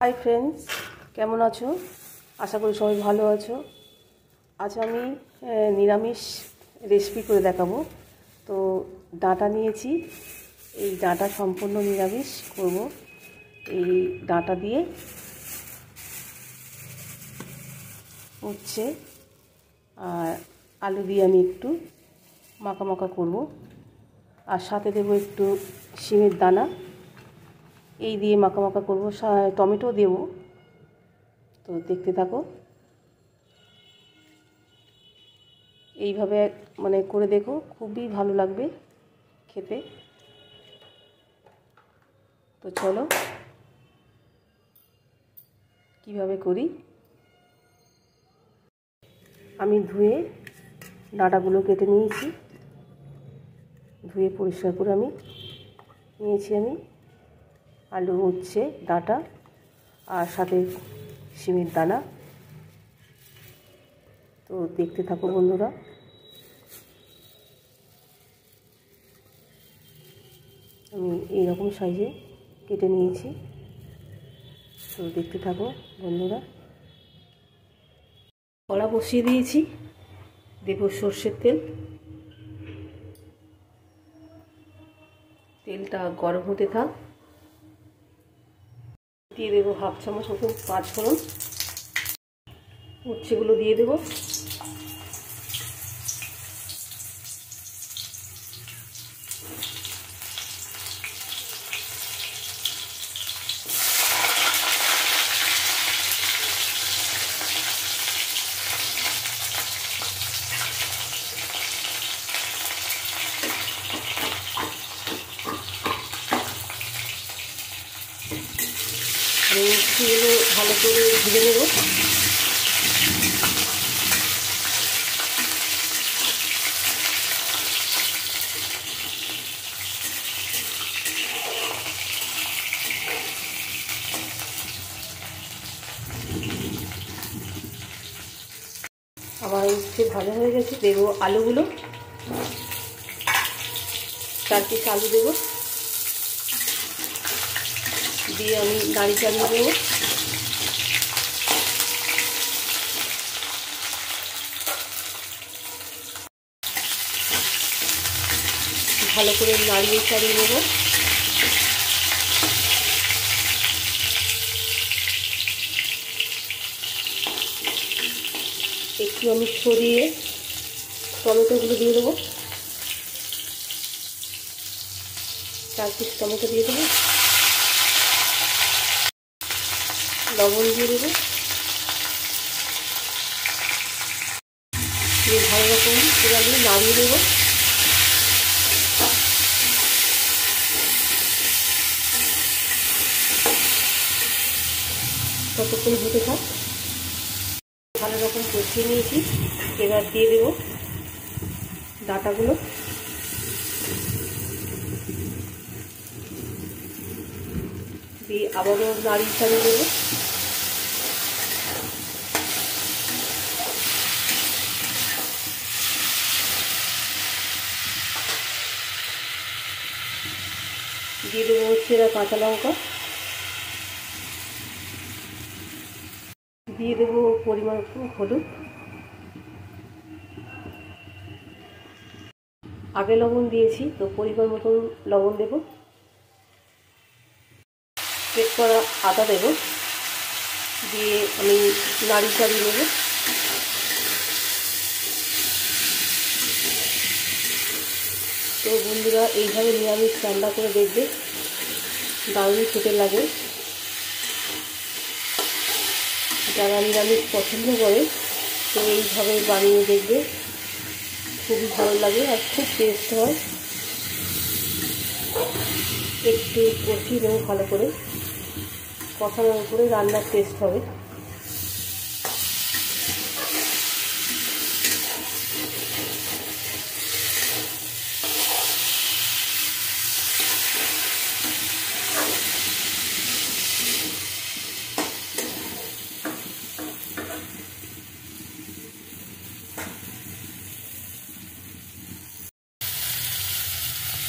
Hi friends, কেমন আছো? আশা করি সবাই ভালো আছো। আজ আমি নিরামিষ রেসিপি করে দেখাবো। তো ডাঁটা নিয়েছি, এই ডাঁটা সম্পূর্ণ নিরামিষ করব। এই ডাঁটা দিয়ে উচ্ছে আর আলু দিয়ে আমি একটু মাখা মাখা করব, আর সাথে দেবো একটু শিমের দানা। এই দিয়ে মাখা মাখা করবো, টমেটো দেবো। তো দেখতে থাকো, এইভাবে করে দেখো, খুবই ভালো লাগবে খেতে। তো চলো কিভাবে করি। আমি ধুয়ে ডাঁটাগুলো কেটে নিয়েছি, ধুয়ে পরিষ্কার করে আমি নিয়েছি। আমি আলু, উচ্ছে, ডাঁটা আর সাথে শিমের দানা। তো দেখতে থাকো বন্ধুরা। আমি এইরকম সাইজে কেটে নিয়েছি, তো দেখতে থাকো বন্ধুরা। কড়া বসিয়ে দিয়েছি, দেব সর্ষের তেল। তেলটা গরম হতে থাক। দিয়ে দেবো 1/2 চামচ মতো 5 ফোড়ন। উচ্ছেগুলো দিয়ে দেবো। আমি উচ্ছেগুলো ভালো করে ভেজে নেব। আমার উচ্ছে ভাজা হয়ে গেছে, দেবো আলুগুলো। 4 পিস আলু দেবো, দিয়ে আমি নাড়ি চাড়িয়ে দেবো। ভালো করে নাড়িয়ে চাড়িয়ে নেব। একটু আমি সরিয়ে টমেটোগুলো দিয়ে দেবো। 4 পিস টমেটো দিয়ে দেবো, লবণ দিয়ে দেবো, দিয়ে ভালো রকম করে আমি নাড়িয়ে দেবো। ততক্ষণ হতে থাক। ভালো রকম কষিয়ে নিয়েছি, এবার দিয়ে দেবো ডাঁটাগুলো। দিয়ে আবারও নাড়িয়ে চাড়িয়ে দেবো। দিয়ে দেবো চেরা কাঁচা লঙ্কা, দিয়ে দেবো পরিমাণ মতো হলুদ। আগে লবণ দিয়েছি, তো পরিমাণ মতন লবণ দেব। পেস্ট করা আদা দেব, দিয়ে আমি নাড়ি চাড়িয়ে নেব। তো বন্ধুরা, এইভাবে নিরামিষ রান্না করে দেখবে, দারুণ খেতে লাগে। যারা নিরামিষ পছন্দ করে তো এইভাবে বানিয়ে দেখবে, খুবই ভালো লাগে আর খুব টেস্ট হয়। একটু কষিয়ে নেব ভালো করে, কষানোর উপরে রান্নার টেস্ট হবে।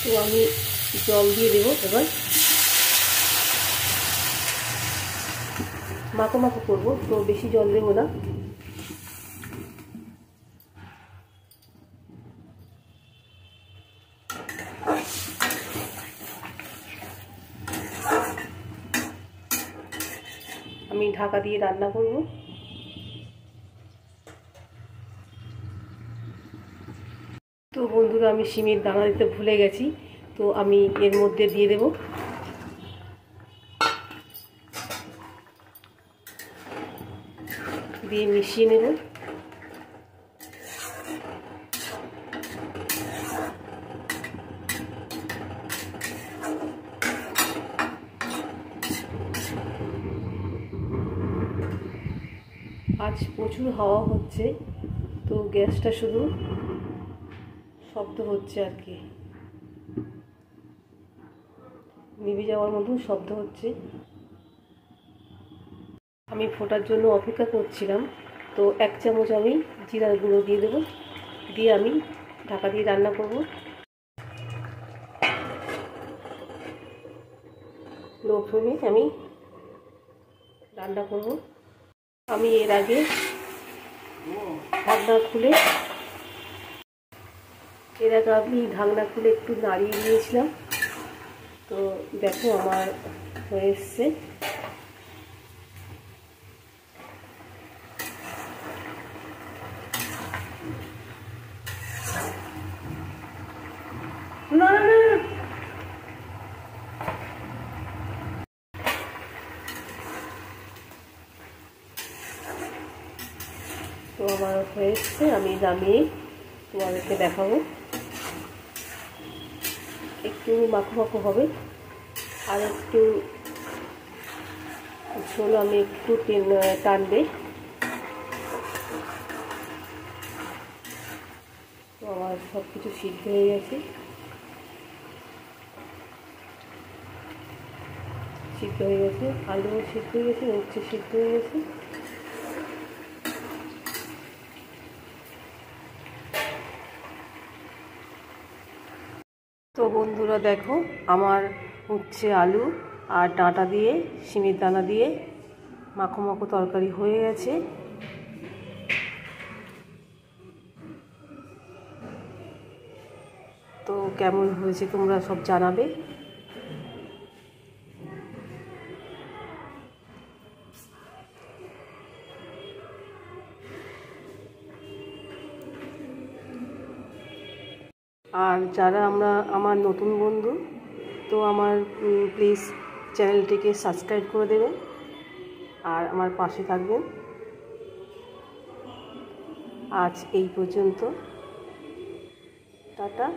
তো আমি জল দিয়ে দেবো এবার। মাখো মাখো করবো, তো বেশি জল দেবো না। আমি ঢাকা দিয়ে রান্না করব। তো বন্ধুরা, আমি শিমের দানা দিতে ভুলে গেছি, তো আমি এর মধ্যে দিয়ে দেব। দিয়ে মিশিয়ে নেব। আজ প্রচুর হাওয়া হচ্ছে, তো গ্যাসটা শুধু শব্দ হচ্ছে আর কি, নিভে যাওয়ার মতন শব্দ হচ্ছে। আমি ফোটার জন্য অপেক্ষা করছিলাম, তো 1 চামচ আমি জিরার গুঁড়ো দিয়ে দেবো, দিয়ে আমি ঢাকা দিয়ে রান্না করব। লো ফ্লেমে আমি রান্না করব। আমি এর আগে ঢাকনা খুলে একটু নাড়িয়ে দিয়েছিলাম, তো দেখো আমার হয়ে এসছে। না না না, তো আমার হয়ে এসছে, আমি নামিয়ে তোমাদেরকে দেখাবো। একটু মাখো মাখো হবে, আর একটু ঝোল আমি একটু টানবে। তো আমার সব কিছু সিদ্ধ হয়ে গেছে, আলু সিদ্ধ হয়ে গেছে, উচ্ছে সিদ্ধ হয়ে গেছে। তো বন্ধুরা দেখো, আমার উচ্ছে, আলু আর ডাঁটা দিয়ে, শিমের দানা দিয়ে মাখো মাখো তরকারি হয়ে গেছে। তো কেমন হয়েছে তোমরা সব জানাবে। আর যারা আমার নতুন বন্ধু, তো আমার প্লিজ চ্যানেলটিকে সাবস্ক্রাইব করে দেবেন আর আমার পাশে থাকবেন। আজ এই পর্যন্ত, টাটা।